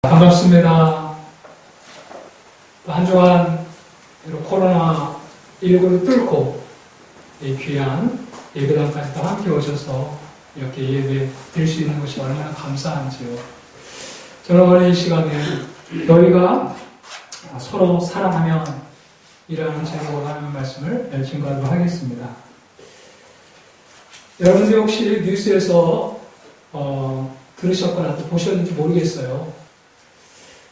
반갑습니다. 한 주간 코로나19를 뚫고 이 귀한 예배당까지 또 함께 오셔서 이렇게 예배 드릴 수 있는 것이 얼마나 감사한지요. 저는 오늘 이 시간에 너희가 서로 사랑하면 이라는 제목으로 하는 말씀을 증거하도록 하겠습니다. 여러분들 혹시 뉴스에서 들으셨거나 또 보셨는지 모르겠어요.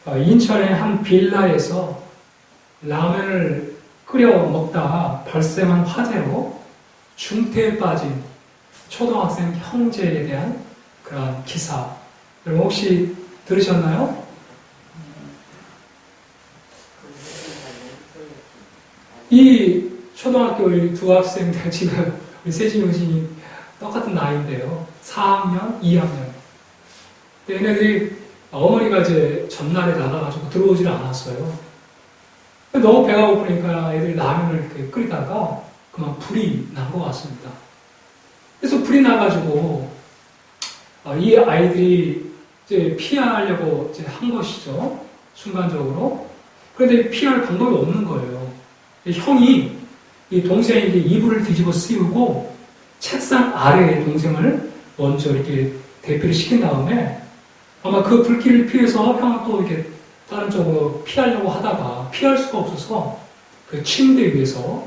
인천의 한 빌라에서 라면을 끓여 먹다가 발생한 화재로 중태에 빠진 초등학생 형제에 대한 그런 기사. 여러분 혹시 들으셨나요? 이 초등학교 두 학생들 지금 우리 세진이 의진이 똑같은 나이인데요. 4학년, 2학년. 얘네들이 어머니가 이제 전날에 나가가지고 들어오질 않았어요. 너무 배가 고프니까 애들이 라면을 이렇게 끓이다가 그만 불이 난 것 같습니다. 그래서 불이 나가지고 이 아이들이 이제 피하려고 이제 한 것이죠. 순간적으로. 그런데 피할 방법이 없는 거예요. 형이 이 동생에게 이불을 뒤집어 씌우고 책상 아래에 동생을 먼저 이렇게 대피를 시킨 다음에 아마 그 불길을 피해서 형은 또 이렇게 다른 쪽으로 피하려고 하다가 피할 수가 없어서 그 침대 위에서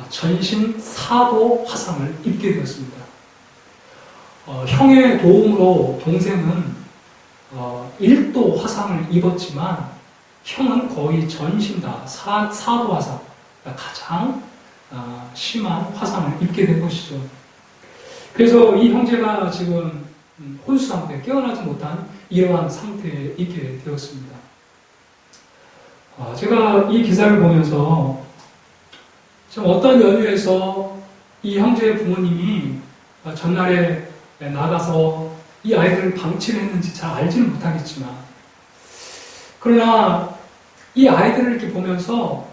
전신 4도 화상을 입게 되었습니다. 형의 도움으로 동생은 1도 화상을 입었지만 형은 거의 전신 다 4도 화상, 가장 심한 화상을 입게 된 것이죠. 그래서 이 형제가 지금 혼수 상태, 깨어나지 못한 이러한 상태에 있게 되었습니다. 제가 이 기사를 보면서 좀 어떤 연유에서 이 형제의 부모님이 전날에 나가서 이 아이들을 방치를 했는지 잘 알지는 못하겠지만, 그러나 이 아이들을 이렇게 보면서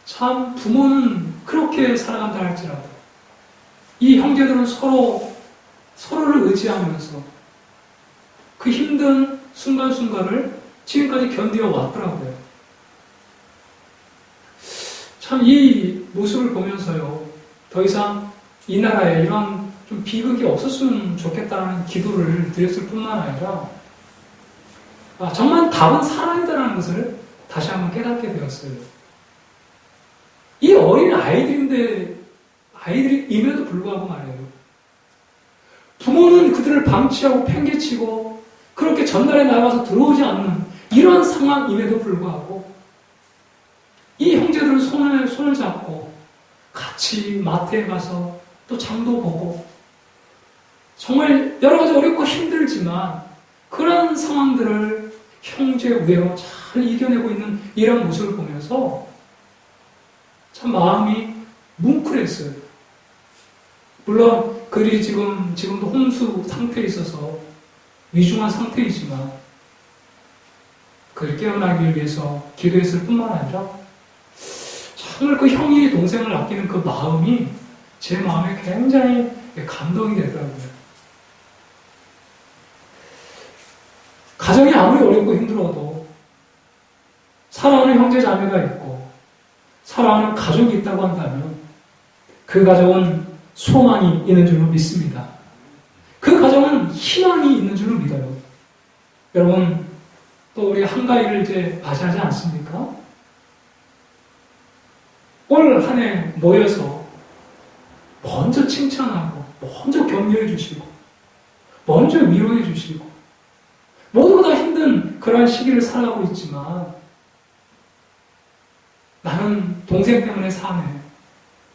참 부모는 그렇게 살아간다 할지라도 이 형제들은 서로를 의지하면서 그 힘든 순간순간을 지금까지 견디어 왔더라고요. 참 이 모습을 보면서요, 더 이상 이 나라에 이런 좀 비극이 없었으면 좋겠다는 기도를 드렸을 뿐만 아니라 정말 답은 사랑이다라는 것을 다시 한번 깨닫게 되었어요. 이 어린 아이들임에도 불구하고 말이에요. 부모는 그들을 방치하고 팽개치고 그렇게 전날에 나가서 들어오지 않는 이러한 상황임에도 불구하고 이 형제들은 손을 잡고 같이 마트에 가서 또 장도 보고 정말 여러 가지 어렵고 힘들지만 그런 상황들을 형제 우애로 잘 이겨내고 있는 이런 모습을 보면서 참 마음이 뭉클했어요. 물론 그들이 지금도 혼수 상태에 있어서 위중한 상태이지만 그를 깨어나기 위해서 기도했을 뿐만 아니라 정말 그 형이 동생을 아끼는 그 마음이 제 마음에 굉장히 감동이 되더라고요. 가정이 아무리 어렵고 힘들어도 사랑하는 형제 자매가 있고 사랑하는 가족이 있다고 한다면 그 가정은 소망이 있는 줄로 믿습니다. 그 가정은 희망이 있는 줄로 믿어요. 여러분, 또 우리 한가위를 이제 맞이하지 않습니까? 올 한 해 모여서 먼저 칭찬하고, 먼저 격려해 주시고, 먼저 위로해 주시고, 모두가 다 힘든 그러한 시기를 살아가고 있지만, 나는 동생 때문에 사네.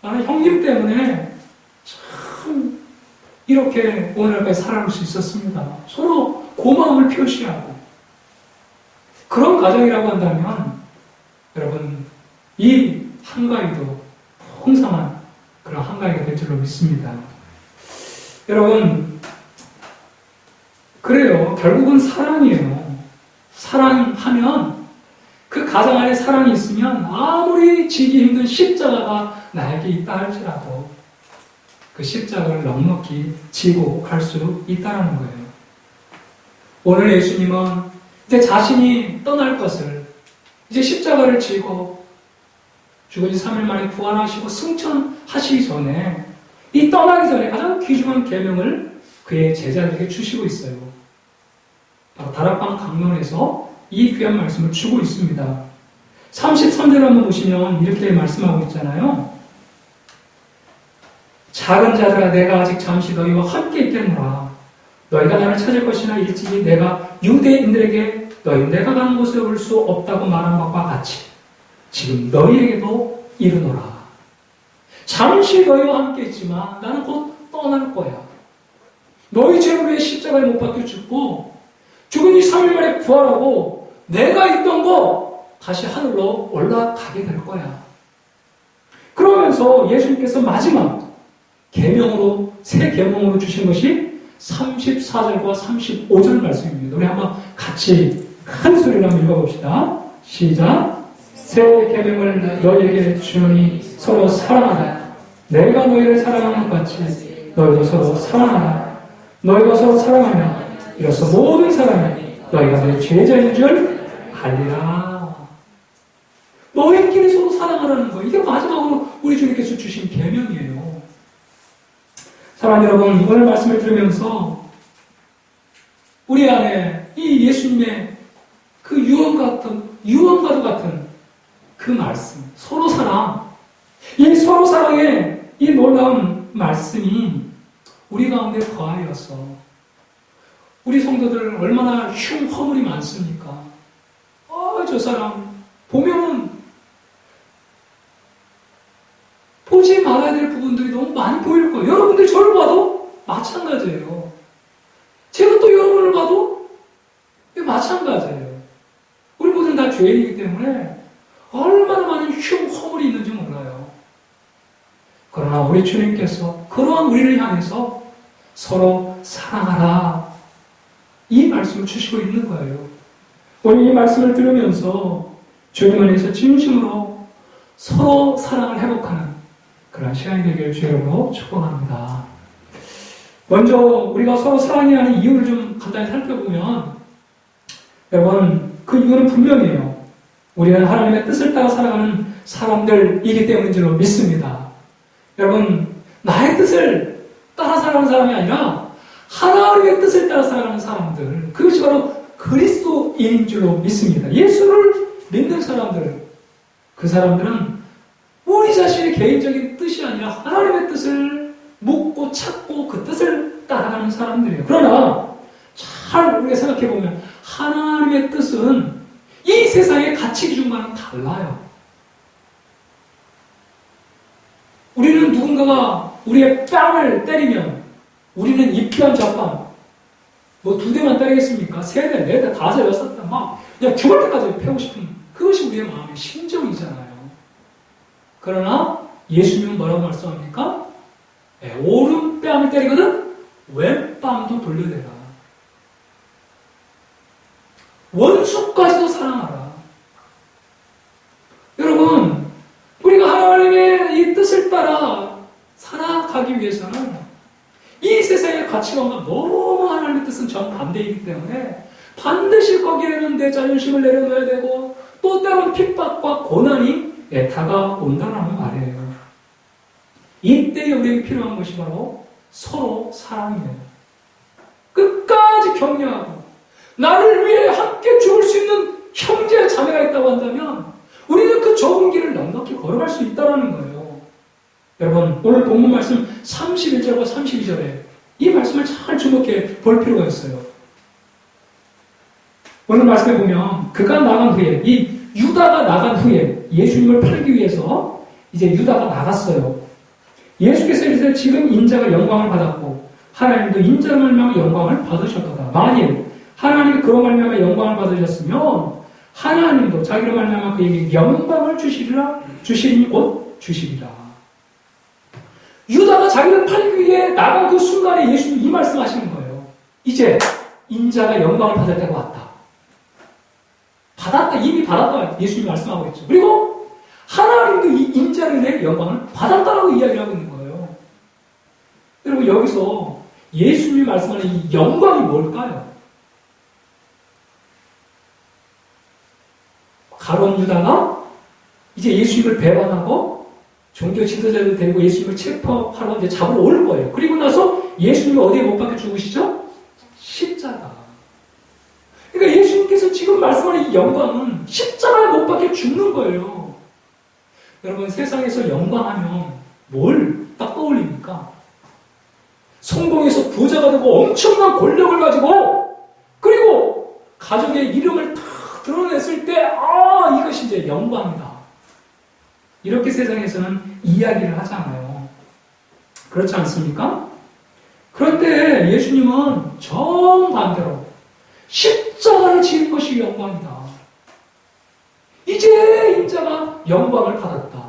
나는 형님 때문에 참 이렇게 오늘까지 살아갈 수 있었습니다. 서로 고마움을 표시하고 그런 가정이라고 한다면 여러분 이 한가위도 풍성한 그런 한가위가 될 줄로 믿습니다. 여러분 그래요. 결국은 사랑이에요. 사랑하면 그 가정 안에 사랑이 있으면 아무리 지기 힘든 십자가가 나에게 있다 할지라도 그 십자가를 넉넉히 지고 갈 수 있다는 거예요. 오늘 예수님은 이제 자신이 떠날 것을, 이제 십자가를 지고 죽은 지 3일 만에 부활하시고 승천하시기 전에, 이 떠나기 전에 가장 귀중한 계명을 그의 제자들에게 주시고 있어요. 바로 다락방 강론에서 이 귀한 말씀을 주고 있습니다. 33절을 한번 보시면 이렇게 말씀하고 있잖아요. 작은 자들아, 내가 아직 잠시 너희와 함께 있겠노라. 너희가 나를 찾을 것이나 일찍이 내가 유대인들에게 너희 내가 가는 곳에 올 수 없다고 말한 것과 같이 지금 너희에게도 이르노라. 잠시 너희와 함께 있지만 나는 곧 떠날 거야. 너희 죄를 위해 십자가에 못 박혀 죽고 죽은 지 3일 만에 부활하고 내가 있던 곳 다시 하늘로 올라가게 될 거야. 그러면서 예수님께서 마지막 계명으로, 새 계명으로 주신 것이 34절과 35절 말씀입니다. 우리 한번 같이 큰 소리로 한번 읽어봅시다. 시작. 새 계명을 너희에게 주노니 서로 사랑하라. 내가 너희를 사랑하는 것 같이 너희도 서로 사랑하라. 너희가 서로 사랑하면 이로써 모든 사람이 너희가 내 제자인 줄 알리라. 너희끼리 서로 사랑하라는 거예요. 이게 마지막으로 우리 주님께서 주신 계명이에요. 사랑하는 여러분, 오늘 말씀을 들으면서 우리 안에 이 예수님의 그 유언과도 같은 그 말씀, 서로 사랑, 이 서로 사랑의 이 놀라운 말씀이 우리 가운데 거하여서 우리 성도들 얼마나 흉허물이 많습니까? 저 사람 보면은 보지 말아야 될 부분들이 너무 많이 보일 거예요. 여러분들이 저를 봐도 마찬가지예요. 제가 또 여러분을 봐도 마찬가지예요. 우리 모두는 다 죄인이기 때문에 얼마나 많은 흉허물이 있는지 몰라요. 그러나 우리 주님께서 그러한 우리를 향해서 서로 사랑하라, 이 말씀을 주시고 있는 거예요. 우리 이 말씀을 들으면서 주님 안에서 진심으로 서로 사랑을 회복하는 그런 시간이 되기를 주님으로 축복합니다. 먼저 우리가 서로 사랑해야 하는 이유를 좀 간단히 살펴보면, 여러분, 그 이유는 분명해요. 우리는 하나님의 뜻을 따라 살아가는 사람들이기 때문인 줄로 믿습니다. 여러분, 나의 뜻을 따라 살아가는 사람이 아니라 하나님의 뜻을 따라 살아가는 사람들, 그것이 바로 그리스도인인 줄로 믿습니다. 예수를 믿는 사람들, 그 사람들은 우리 자신의 개인적인 뜻이 아니라 하나님의 뜻을 묻고 찾고 그 뜻을 따라가는 사람들이에요. 그러나 잘 우리가 생각해보면 하나님의 뜻은 이 세상의 가치 기준과는 달라요. 우리는 누군가가 우리의 뺨을 때리면 우리는 이 뺨 저 뺨 뭐 2대만 때리겠습니까? 3대, 4대, 5대, 6대 막 그냥 죽을 때까지 패고 싶은 그것이 우리의 마음의 심정이잖아요. 그러나 예수님은 뭐라고 말씀합니까? 오른뺨을 때리거든 왼뺨도 돌려대라. 원수까지도 사랑하라. 여러분, 우리가 하나님의 이 뜻을 따라 살아가기 위해서는 이 세상의 가치관과 너무 하나님의 뜻은 정반대이기 때문에 반드시 거기에는 내 자존심을 내려놓아야 되고 또 때로는 핍박과 고난이 다가온다는 말이에요. 이때에 우리에게 필요한 것이 바로 서로 사랑이에요. 끝까지 격려하고 나를 위해 함께 죽을 수 있는 형제 자매가 있다고 한다면 우리는 그 좁은 길을 넉넉히 걸어갈 수 있다는 거예요. 여러분, 오늘 본문 말씀 31절과 32절에 이 말씀을 잘 주목해 볼 필요가 있어요. 오늘 말씀에 보면 그가 나간 후에, 이 유다가 나간 후에 예수님을 팔기 위해서 이제 유다가 나갔어요. 예수께서 이르시되 지금 인자가 영광을 받았고 하나님도 인자로 말미암아 영광을 받으셨도다. 만일 하나님이 그로 말미암아 영광을 받으셨으면 하나님도 자기로 말미암아 그에게 영광을 주시리니 곧 주시리라. 유다가 자기를 팔기 위해 나간 그 순간에 예수님이 이 말씀하시는 거예요. 이제 인자가 영광을 받을 때가 왔다. 받았다, 이미 받았다 예수님이 말씀하고 있죠. 그리고 하나님도 이 인자를 내 영광을 받았다라고 이야기를 하고 있는 거예요. 여러분, 여기서 예수님이 말씀하는 이 영광이 뭘까요? 가룟 유다가 이제 예수님을 배반하고 종교 지도자를 데리고 예수님을 체포하러 이제 잡으러 올 거예요. 그리고 나서 예수님이 어디에 못 박혀 죽으시죠? 십자가. 그러니까 예수님께서 지금 말씀하는 이 영광은 십자가에 못 박혀 죽는 거예요. 여러분, 세상에서 영광하면 뭘 딱 떠올립니까? 성공해서 부자가 되고 엄청난 권력을 가지고 그리고 가족의 이름을 다 드러냈을 때 이것이 이제 영광이다. 이렇게 세상에서는 이야기를 하잖아요. 그렇지 않습니까? 그런데 예수님은 정반대로 십자가를 지은 것이 영광이다. 이제 인자가 영광을 받았다.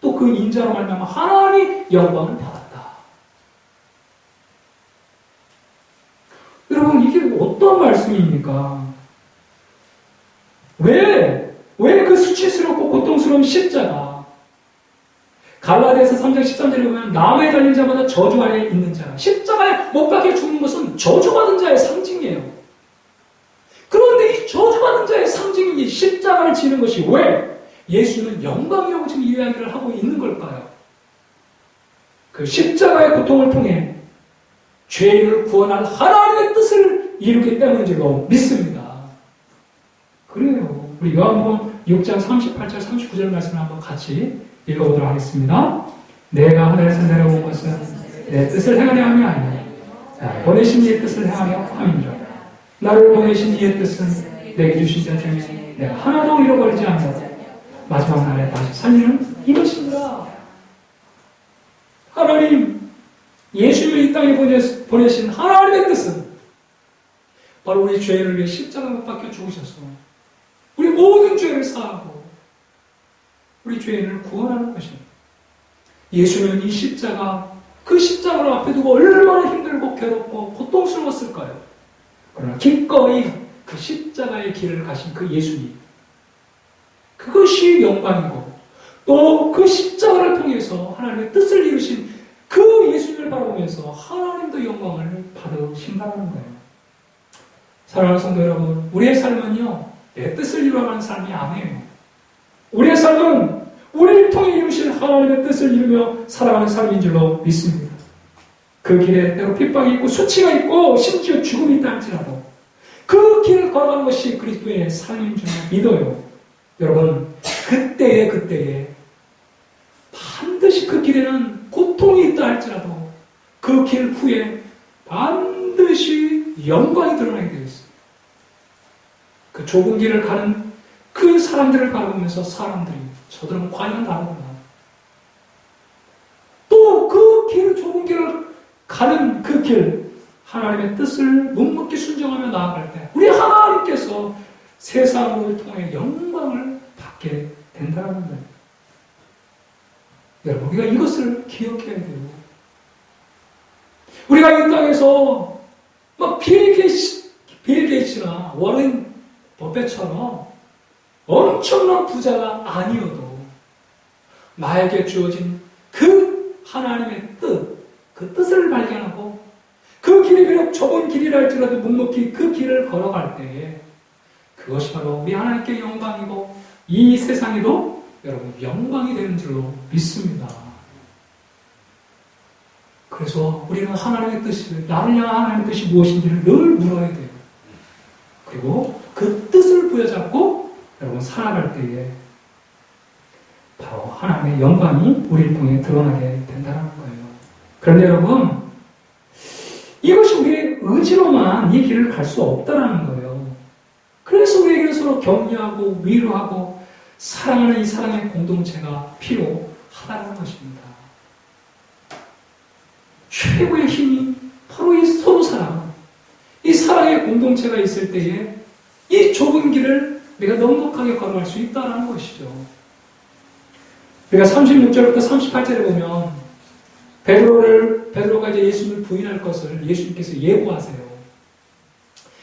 또 그 인자로 말미암아 하나님이 영광을 받았다. 여러분, 이게 어떤 말씀입니까? 왜 그 수치스럽고 고통스러운 십자가? 갈라디아서 3장 13절에 보면 나무에 달린 자마다 저주 아래 있는 자. 십자가에 못 박혀 죽는 것은 저주받은 자의 상징이에요. 그런데 이 저주받은 자의 상징인 이 십자가를 지는 것이 왜 예수님은 영광이라고 지금 이야기를 하고 있는 걸까요? 그 십자가의 고통을 통해 죄인을 구원할 하나님의 뜻을 이루기 때문인 줄로 믿습니다. 그래요. 우리 요한복음 6장 38절 39절 말씀을 한번 같이 읽어보도록 하겠습니다. 내가 하늘에서 내려온 것은 내 뜻을 행하려 함이 아니라 보내신 이의 뜻을 행하려 함이니라. 나를 보내신 이의 뜻은 내게 주신 자 중에 내가 하나도 잃어버리지 않고 마지막 날에 다시 살리는 이것입니다. 하나님, 예수님을 이 땅에 보내신 하나님의 뜻은 바로 우리 죄를 위해 십자가에 못 박혀 죽으셔서 우리 모든 죄를 사하고 우리 죄인을 구원하는 것입니다. 예수님은 이 십자가, 그 십자가를 앞에 두고 얼마나 힘들고 괴롭고 고통스러웠을까요? 그러나 기꺼이 그 십자가의 길을 가신 그 예수님, 그것이 영광이고 또 그 십자가를 통해서 하나님의 뜻을 이루신 그 예수님을 바라보면서 하나님도 영광을 받으신다는 거예요. 사랑하는 성도 여러분, 우리의 삶은요, 내 뜻을 이루어가는 삶이 아니에요. 우리의 삶은 우리를 통해 이루신 하나님의 뜻을 이루며 살아가는 삶인 줄로 믿습니다. 그 길에 때로 핍박이 있고 수치가 있고 심지어 죽음이 있다 할지라도 그 길을 걸어가는 것이 그리스도의 삶인 줄로 믿어요. 여러분, 그때에 반드시 그 길에는 고통이 있다 할지라도 그 길 후에 반드시 영광이 드러나게 되어 있습니다. 그 좁은 길을 가는 그 사람들을 바라보면서 사람들이 저들은 과연 다르구나. 또 그 길, 좁은 길을 가는 그 길, 하나님의 뜻을 묵묵히 순종하며 나아갈 때 우리 하나님께서 세상을 통해 영광을 받게 된다는 거예요. 여러분, 우리가 이것을 기억해야 돼요. 우리가 이 땅에서 막 빌 게이츠나 워렌 버핏처럼 엄청난 부자가 아니어도 나에게 주어진 그 하나님의 뜻, 그 뜻을 발견하고 그 길이 비록 좁은 길이라 할지라도 묵묵히 그 길을 걸어갈 때에 그것이 바로 우리 하나님께 영광이고 이 세상에도 여러분 영광이 되는 줄로 믿습니다. 그래서 우리는 하나님의 뜻을, 나를 향한 하나님의 뜻이 무엇인지를 늘 물어야 돼요. 그리고 그 뜻을 부여잡고 여러분 살아갈 때에 바로 하나님의 영광이 우리를 통해 드러나게 된다는 거예요. 그런데 여러분, 이것이 우리의 의지로만 이 길을 갈 수 없다는 거예요. 그래서 우리에게 서로 격려하고 위로하고 사랑하는 이 사랑의 공동체가 필요하다는 것입니다. 최고의 힘이 바로 이 서로 사랑, 이 사랑의 공동체가 있을 때에 이 좁은 길을 내가 넉넉하게 걸어갈 수 있다는 것이죠. 우리가 36절부터 38절에 보면 베드로가 이제 예수님을 부인할 것을 예수님께서 예고하세요.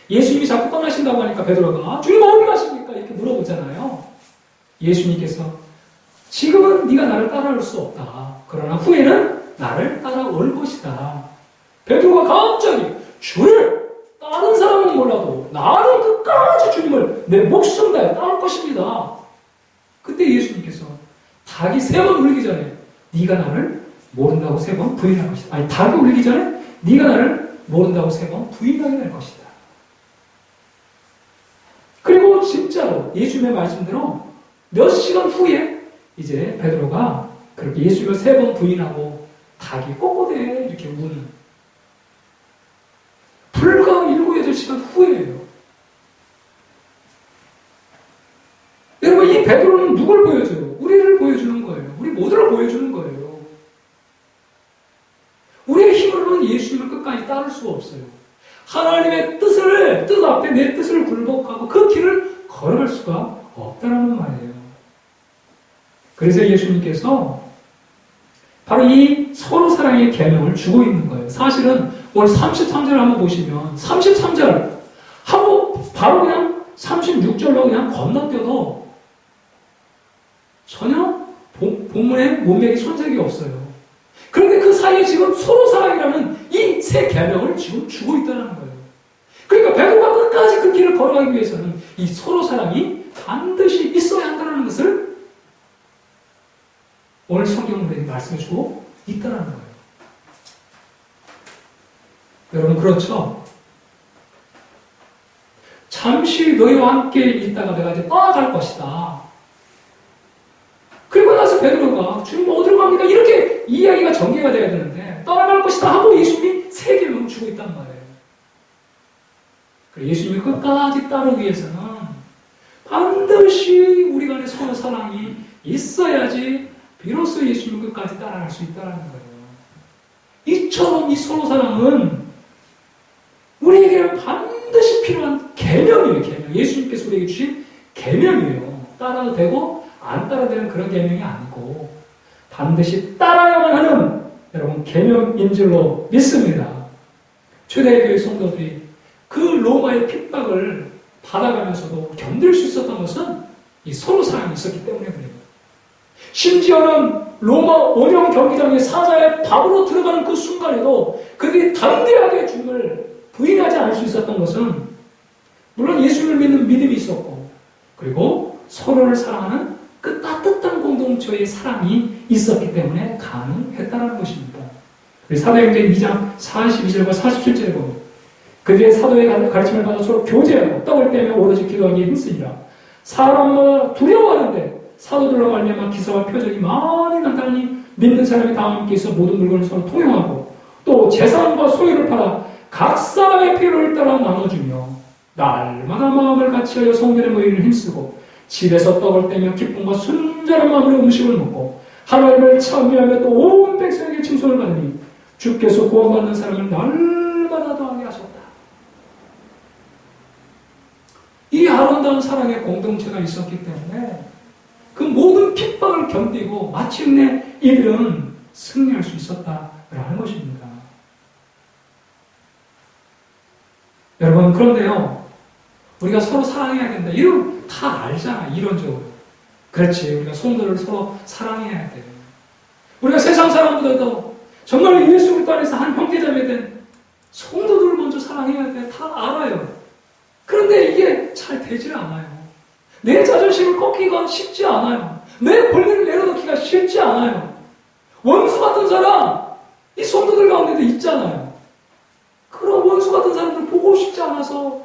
예수님이 자꾸 떠나신다고 하니까 베드로가 주님 어디 가십니까? 이렇게 물어보잖아요. 예수님께서 지금은 네가 나를 따라올 수 없다. 그러나 후에는 나를 따라올 것이다. 베드로가 갑자기 주님, 다른 사람은 몰라도 나는 끝까지 주님을 내 목숨 다해 따를 것입니다. 그때 예수님께서 닭이 3번 울기 전에 네가 나를 모른다고 3번 부인할 것이다. 아니, 닭이 울기 전에 네가 나를 모른다고 3번 부인하게 될 것이다. 그리고 진짜로 예수님의 말씀대로 몇 시간 후에 이제 베드로가 그렇게 예수님을 3번 부인하고 닭이 꼬꼬대 이렇게 우는 불과 7, 8시간 후에예요. 여러분, 이 베드로는 누굴 보여줘요? 우리를 보여주는 거예요. 우리 모두를 보여주는 거예요. 우리의 힘으로는 예수님을 끝까지 따를 수가 없어요. 하나님의 뜻 앞에 내 뜻을 굴복하고 그 길을 걸어갈 수가 없다는 말이에요. 그래서 예수님께서 바로 이 서로 사랑의 계명을 주고 있는 거예요. 사실은 오늘 33절을 한번 보시면 33절 하고 바로 그냥 36절로 그냥 건너뛰어도 전혀 본문에 문맥이 손색이 없어요. 그런데 그 사이에 지금 서로 사랑이라는 이 세 계명을 지금 주고 있다는 거예요. 그러니까 베드로가 끝까지 그 길을 걸어가기 위해서는 이 서로 사랑이 반드시 있어야 한다는 것을 오늘 성경은 우리에게 말씀해주고 있다는 거예요. 여러분, 그렇죠? 잠시 너희와 함께 있다가 내가 이제 떠나갈 것이다. 그리고 나서 베드로가 주님 어디로 갑니까? 이렇게 이야기가 전개가 돼야 되는데 떠나갈 것이다 하고 예수님이 3계명을 주고 있단 말이에요. 예수님이 끝까지 따르기 위해서는 반드시 우리 간에 서로 사랑이 있어야지 비로소 예수님을 끝까지 따라갈 수 있다는 거예요. 이처럼 이 서로 사랑은 우리에게는 반드시 필요한 계명이에요. 계명. 예수님께서 우리에게 주신 계명이에요. 따라도 되고 안 따라도 되는 그런 계명이 아니고 반드시 따라야만 하는 여러분 계명인 줄로 믿습니다. 초대교회 성도들이 그 로마의 핍박을 받아가면서도 견딜 수 있었던 것은 이 서로 사랑이 있었기 때문에 그래요. 심지어는 로마 원형 경기장의 사자의 밥으로 들어가는 그 순간에도 그들이 담대하게 주님을 부인하지 않을 수 있었던 것은 물론 예수님을 믿는 믿음이 있었고 그리고 서로를 사랑하는 그 따뜻한 공동체의 사랑이 있었기 때문에 가능했다는 것입니다. 우리 사도행전 2장 42절과 47절에 보면 그들의 사도의 가르침을 받아 서로 교제하고 떡을 떼며 오로지 기도하기에 힘쓰니라. 사람마다 두려워하는데 사도들로 말미암아 기사와 표적이 많이 나타나니 믿는 사람이 다 함께 있어 모든 물건을 서로 통용하고 또 재산과 소유를 팔아 각 사람의 필요를 따라 나눠주며 날마다 마음을 같이하여 성전에 모이기를 힘쓰고 집에서 떡을 떼며 기쁨과 순전한 마음으로 음식을 먹고 하나님을 찬미하며 또 온 백성에게 칭송을 받으니 주께서 구원받는 사람을 날마다 더하게 하셨다. 이 아름다운 사랑의 공동체가 있었기 때문에 그 모든 핍박을 견디고 마침내 이들은 승리할 수 있었다라는 것입니다. 여러분, 그런데요, 우리가 서로 사랑해야 된다. 이런 다 알잖아, 이론적으로. 그렇지, 우리가 성도를 서로 사랑해야 돼. 우리가 세상 사람보다도 정말 예수 그리스도 안에서 한 형제자매된 성도들을 먼저 사랑해야 돼. 다 알아요. 그런데 이게 잘 되질 않아요. 내 자존심을 꺾기가 쉽지 않아요. 내 권리를 내려놓기가 쉽지 않아요. 원수 같은 사람, 이 성도들 가운데도 있잖아요. 그런 원수 같은 사람들 보고 싶지 않아서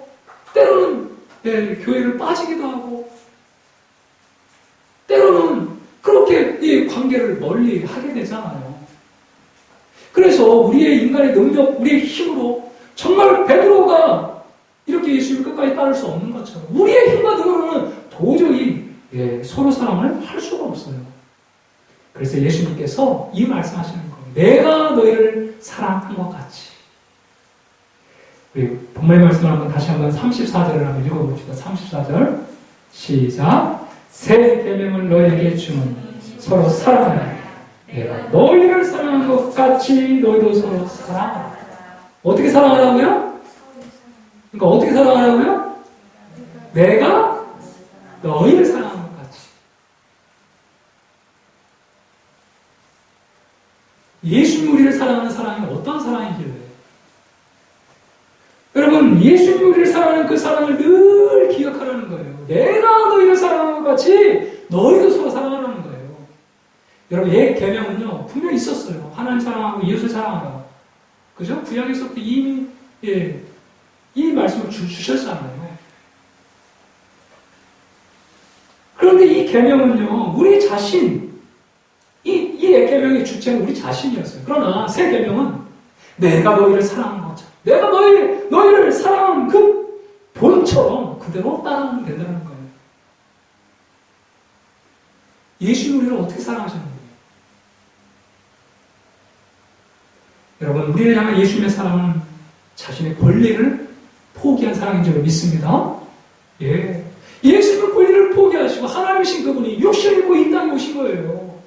때로는 교회를 빠지기도 하고 때로는 그렇게 이 관계를 멀리 하게 되잖아요. 그래서 우리의 인간의 능력, 우리의 힘으로 정말 베드로가 이렇게 예수님을 끝까지 따를 수 없는 것처럼 우리의 힘과 능력으로는 도저히 서로 사랑을 할 수가 없어요. 그래서 예수님께서 이 말씀하시는 거예요. 내가 너희를 사랑한 것 같이. 우리 본문의 말씀을 한번 다시 한번 34절을 한번 읽어봅시다. 34절 시작. 새 계명을 너희에게 주는 서로 사랑하라. 내가 너희를 사랑한 것 같이 너희도 서로 사랑하라. 어떻게 사랑하라고요? 그러니까 어떻게 사랑하라고요? 내가 너희를 사랑한 것 같이. 예수님 우리를 사랑하는 사랑이 어떤 사랑이길래? 여러분, 예수님 우리를 사랑하는 그 사랑을 늘 기억하라는 거예요. 내가 너희를 사랑한 것 같이 너희도 서로 사랑하라는 거예요. 여러분, 옛 계명은요 분명히 있었어요. 하나님 사랑하고 이웃을 사랑하라. 그죠? 구약에서부터 이미 이 말씀을 주셨잖아요. 그런데 이 계명은요 우리 자신, 이 계명의 주체는 우리 자신이었어요. 그러나 새 계명은 내가 너희를 사랑한 것처럼, 내가 너희를 사랑한 그 본처럼 그대로 따라하면 된다는 거예요. 예수님 우리를 어떻게 사랑하셨는지. 여러분, 우리를 향한 예수님의 사랑은 자신의 권리를 포기한 사랑인 줄 믿습니다. 예. 예수님은 권리를 포기하시고 하나님이신 그분이 육신을 입고 이 땅에 오신 거예요.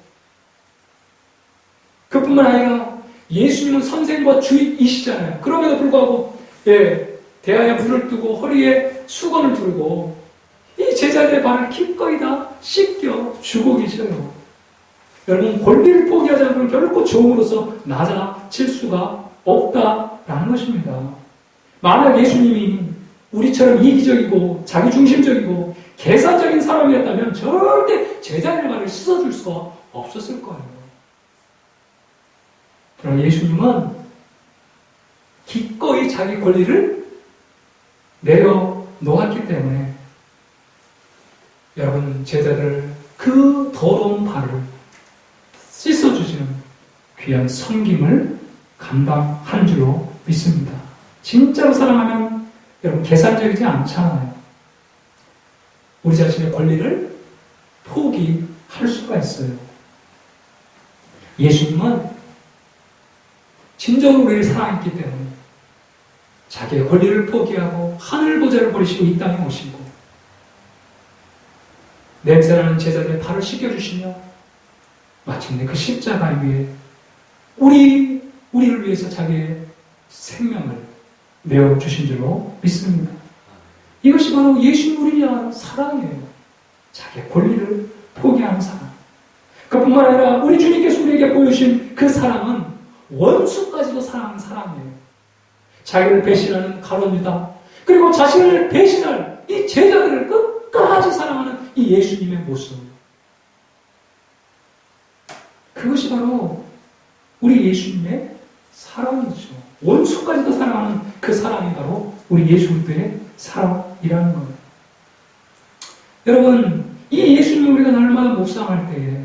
그뿐만 아니라 예수님은 선생과 주이시잖아요. 그럼에도 불구하고 대야에 물을 뜨고 허리에 수건을 두르고 이 제자들의 발을 기꺼이 다 씻겨 주고 계셔요. 여러분, 권리를 포기하지 않으면 결코 종으로서 낮아질 수가 없다라는 것입니다. 만약 예수님이 우리처럼 이기적이고 자기중심적이고 계산적인 사람이었다면 절대 제자들의 발을 씻어줄 수가 없었을 거예요. 그러나 예수님은 기꺼이 자기 권리를 내려놓았기 때문에 여러분, 제자들 그 더러운 발을 씻어주시는 귀한 섬김을 감당한 줄로 믿습니다. 진짜로 사랑하면 여러분 계산적이지 않잖아요. 우리 자신의 권리를 포기할 수가 있어요. 예수님은 진정으로 우리를 사랑했기 때문에 자기의 권리를 포기하고 하늘 보좌를 버리시고 이 땅에 오시고 냄새나는 제자들의 발을 씻겨주시며 마침내 그 십자가 위에 우리를 위해서 자기의 생명을 내어주신 줄로 믿습니다. 이것이 바로 예수님 우리를 향한 사랑이에요. 자기의 권리를 포기하는 사랑. 그뿐만 아니라 우리 주님께서 우리에게 보여주신 그 사랑은 원수까지도 사랑하는 사랑이에요. 자기를 배신하는 가룟 유다, 그리고 자신을 배신할 이 제자들을 끝까지 사랑하는 이 예수님의 모습. 그것이 바로 우리 예수님의 사랑이죠. 원수까지도 사랑하는 그 사랑이 바로 우리 예수 그리스도의 사랑이라는 거예요. 여러분, 이 예수님을 우리가 날마다 묵상할 때에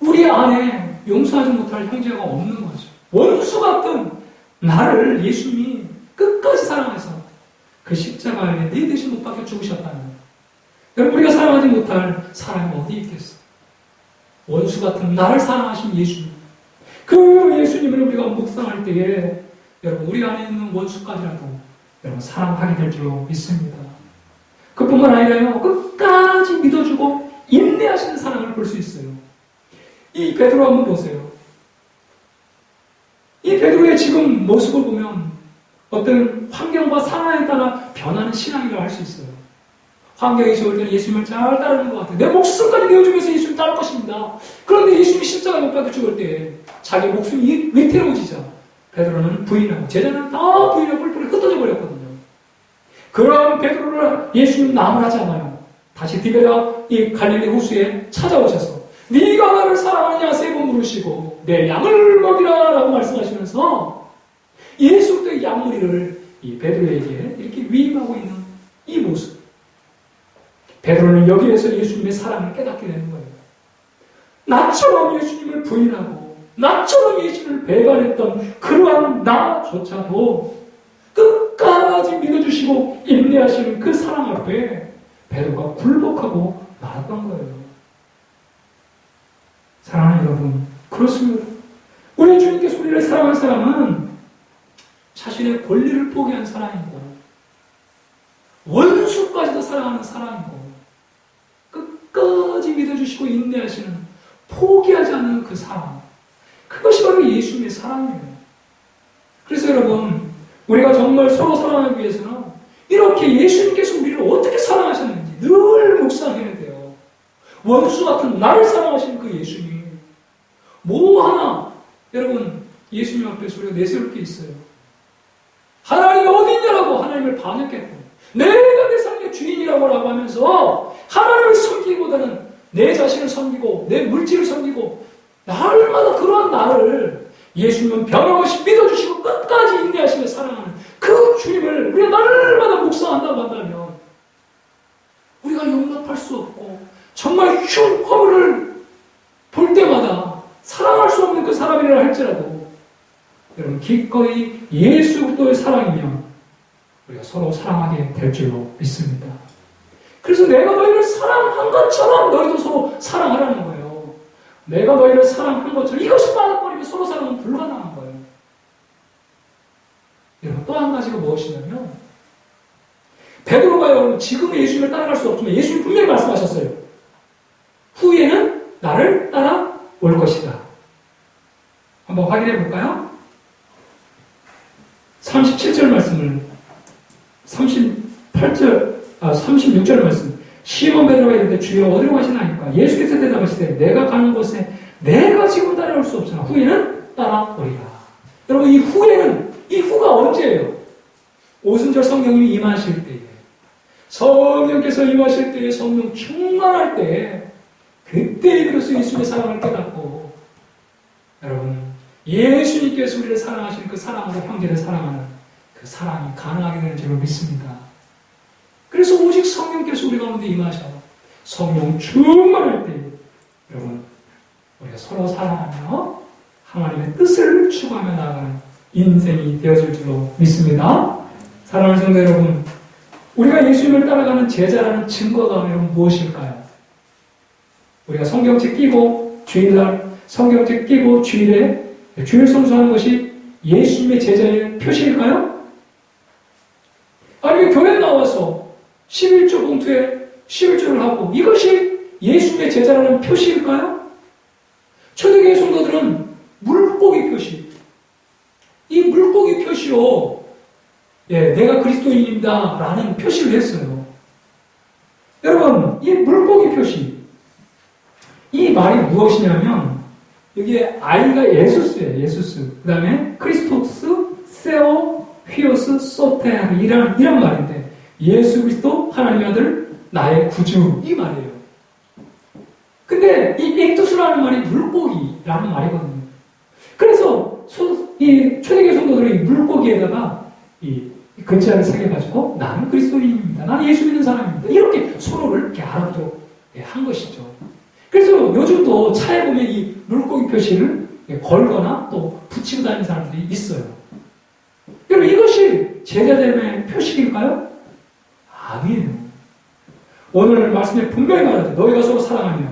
우리 안에 용서하지 못할 형제가 없는 거죠. 원수 같은 나를 예수님이 끝까지 사랑해서 그 십자가에 내 대신 못 박혀 죽으셨다는 거예요. 여러분, 우리가 사랑하지 못할 사람이 어디 있겠어요? 원수 같은 나를 사랑하신 예수님. 그 예수님을 우리가 묵상할 때에 여러분, 우리 안에 있는 원수까지라도 여러분 사랑하게 될 줄로 믿습니다. 그뿐만 아니라요, 끝까지 믿어주고 인내하시는 사랑을 볼 수 있어요. 이 베드로 한번 보세요. 이 베드로의 지금 모습을 보면 어떤 환경과 상황에 따라 변하는 신앙이라고 할 수 있어요. 환경이 좋을 때는 예수님을 잘 따르는 것 같아요. 내 목숨까지 내어주면서 예수님 따를 것입니다. 그런데 예수님이 십자가에 못 박혀 죽을 때 자기 목숨이 위태로워지자 베드로는 부인하고 제자는 다 부인하고 뿔뿔이 흩어져 버렸거든요. 그러한 베드로를 예수님 나무라잖아요. 다시 디베랴 이 갈릴리 호수에 찾아오셔서 네가 나를 사랑하느냐 세 번 물으시고 내 양을 먹이라 라고 말씀하시면서 예수의 양머리를 이 베드로에게 이렇게 위임하고 있는 이 모습. 베드로는 여기에서 예수님의 사랑을 깨닫게 되는 거예요. 나처럼 예수님을 부인하고 나처럼 예수님을 배반했던 그러한 나조차도 끝까지 믿어주시고 인내하시는 그 사랑 앞에 베드로가 굴복하고 말았던 거예요. 사랑하는 여러분, 그렇습니다. 우리 주님께서 우리를 사랑한 사람은 자신의 권리를 포기한 사랑이고 원수까지도 사랑하는 사랑이고 끝까지 믿어주시고 인내하시는 포기하지 않는 그 사랑, 그것이 바로 예수님의 사랑이에요. 그래서 여러분, 우리가 정말 서로 사랑하기 위해서는 이렇게 예수님께서 우리를 어떻게 사랑하셨는지 늘 묵상해야 돼요. 원수 같은 나를 사랑하시는 그 예수님, 뭐 하나 여러분 예수님 앞에서 우리가 내세울 게 있어요. 하나님이 어디 있냐라고 하나님을 반역했고 내가 내 삶의 주인이라고 하면서 하나님을 섬기기보다는 내 자신을 섬기고 내 물질을 섬기고 날마다 그러한 나를 예수님은 변함없이 믿어주시고 끝까지 인내하시며 사랑하는 그 주님을 우리가 날마다 묵상한다고 한다면 우리가 용납할 수 없고 정말 허물을 볼 때마다 사랑할 수 없는 그 사람이라 할지라도 여러분 기꺼이 예수 그리스도의 사랑이면 우리가 서로 사랑하게 될 줄로 믿습니다. 그래서 내가 너희를 사랑한 것처럼 너희도 서로 사랑하라는 거예요. 내가 너희를 사랑한 것처럼 이것이 빠져버리면 서로 사랑은 불가능한 거예요. 여러분 또 한 가지가 무엇이냐면 베드로가 여러분 지금은 예수님을 따라갈 수 없지만 예수님 분명히 말씀하셨어요. 후에는 나를 따라올 것이다. 한번 확인해 볼까요? 37절 말씀을 36절 말씀 시몬 베드로가 이르되 주여 어디로 가시나이까 예수께서 대답하시되 내가 가는 곳에 내가 지금 따라올 수 없으나 후에는 따라오리라. 여러분 이 후가 언제예요? 오순절 성령님이 임하실 때에 성령께서 임하실 때에 성령 충만할 때에 그때 비로소 예수님의 사랑을 깨닫고 여러분 예수님께서 우리를 사랑하시는 그 사랑으로 형제를 사랑하는 그 사랑이 가능하게 되는 줄로 믿습니다. 그래서 오직 성령께서 우리 가운데 임하셔 성령 충만할 때 여러분 우리가 서로 사랑하며 하나님의 뜻을 추구하며 나아가는 인생이 되어질 줄로 믿습니다. 사랑하는 성도 여러분, 우리가 예수님을 따라가는 제자라는 증거가 여러분 무엇일까요? 우리가 성경책 끼고 주일날 성경책 끼고 주일에 주일 성수하는 것이 예수님의 제자의 표시일까요? 아니면 교회 나와서 11조 봉투에 11조를 하고 이것이 예수님의 제자라는 표시일까요? 초대교회 성도들은 물고기 표시, 이 물고기 표시로 내가 그리스도인입니다 라는 표시를 했어요. 여러분 이 물고기 표시 이 말이 무엇이냐면 여기에 I가 예수스예요. 예수스. 그 다음에 크리스토스, 세오, 휘오스, 소테 이런 말인데 예수 그리스도 하나님의 아들 나의 구주 이 말이에요. 근데 이 엑투스라는 말이 물고기라는 말이거든요. 그래서 이 초대교회 성도들은 이 물고기에다가 이 근처를 새겨가지고 나는 그리스도인입니다. 나는 예수 믿는 사람입니다. 이렇게 서로를 이렇게 알아보도록 한 것이죠. 그래서 요즘도 차에 보면 이 물고기 표시를 걸거나 또 붙이고 다니는 사람들이 있어요. 여러분 이것이 제자됨의 표식일까요? 아니에요. 오늘 말씀에 분명히 말하죠. 너희가 서로 사랑하며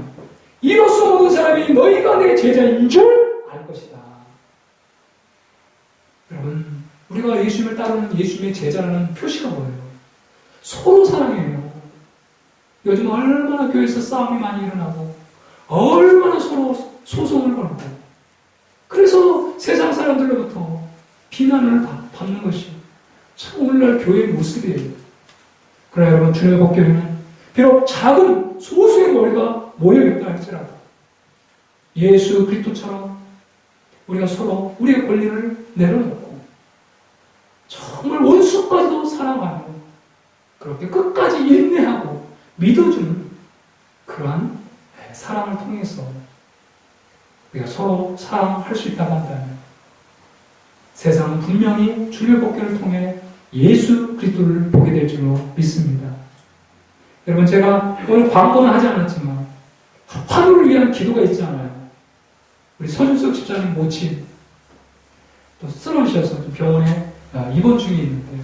이로써 모든 사람이 너희가 내 제자인 줄 알 것이다. 여러분 우리가 예수님을 따르는 예수님의 제자라는 표시가 뭐예요? 서로 사랑해요. 요즘 얼마나 교회에서 싸움이 많이 일어나고 얼마나 서로 소송을 걸고 그래서 세상 사람들로부터 비난을 받는 것이 참 오늘날 교회의 모습이에요. 그러나 여러분 주님의 복교회는 비록 작은 소수의 머리가 모여있다 할지라도 예수 그리스도처럼 우리가 서로 우리의 권리를 내려놓고 정말 원수까지도 사랑하며 그렇게 끝까지 인내하고 믿어주는 그러한 사랑을 통해서 우리가 서로 사랑할 수 있다고 한다면 세상은 분명히 주님의 복교를 통해 예수 그리스도를 보게 될 줄로 믿습니다. 여러분 제가 오늘 광고는 하지 않았지만 환우를 위한 기도가 있잖아요. 우리 서준석 집사님 모친 또 쓰러지셔서 병원에 입원 중에 있는데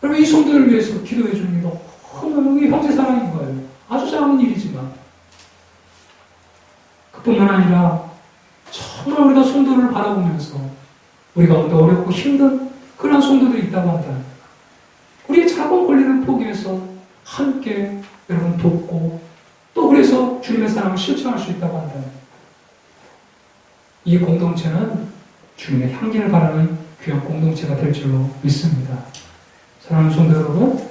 여러분 이 성도를 위해서 기도해 주는 게 너무 형제 사랑인 거예요. 아주 작은 일이지만 그뿐만 아니라 정말 우리가 성도를 바라보면서 우리가 어렵고 힘든 그런 성도들이 있다고 한다면 우리의 작은 권리를 포기해서 함께 여러분 돕고 또 그래서 주님의 사랑을 실천할 수 있다고 한다면 이 공동체는 주님의 향기를 바라는 귀한 공동체가 될 줄로 믿습니다. 사랑하는 성도 여러분,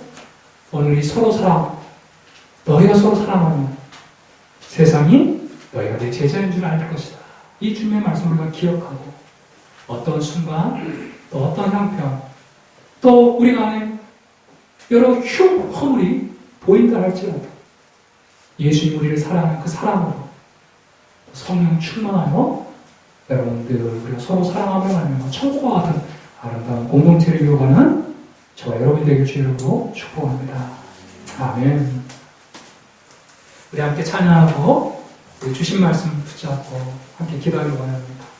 오늘 이 서로 사랑, 너희가 서로 사랑하면 세상이 너희가 내 제자인 줄 알 것이다. 이 주님의 말씀을 우리가 기억하고 어떤 순간, 또 어떤 형편, 또 우리 안에 여러 허물이 보인다 할지라도 예수님 우리를 사랑하는 그 사랑으로 성령 충만하여 여러분들 우리가 서로 사랑하며 하면 천국과 같은 아름다운 공동체를 이루어가는 저와 여러분이 되길 주님으로 축복합니다. 아멘. 우리 함께 찬양하고 우리 주신 말씀 붙잡고 함께 기도하려고 합니다.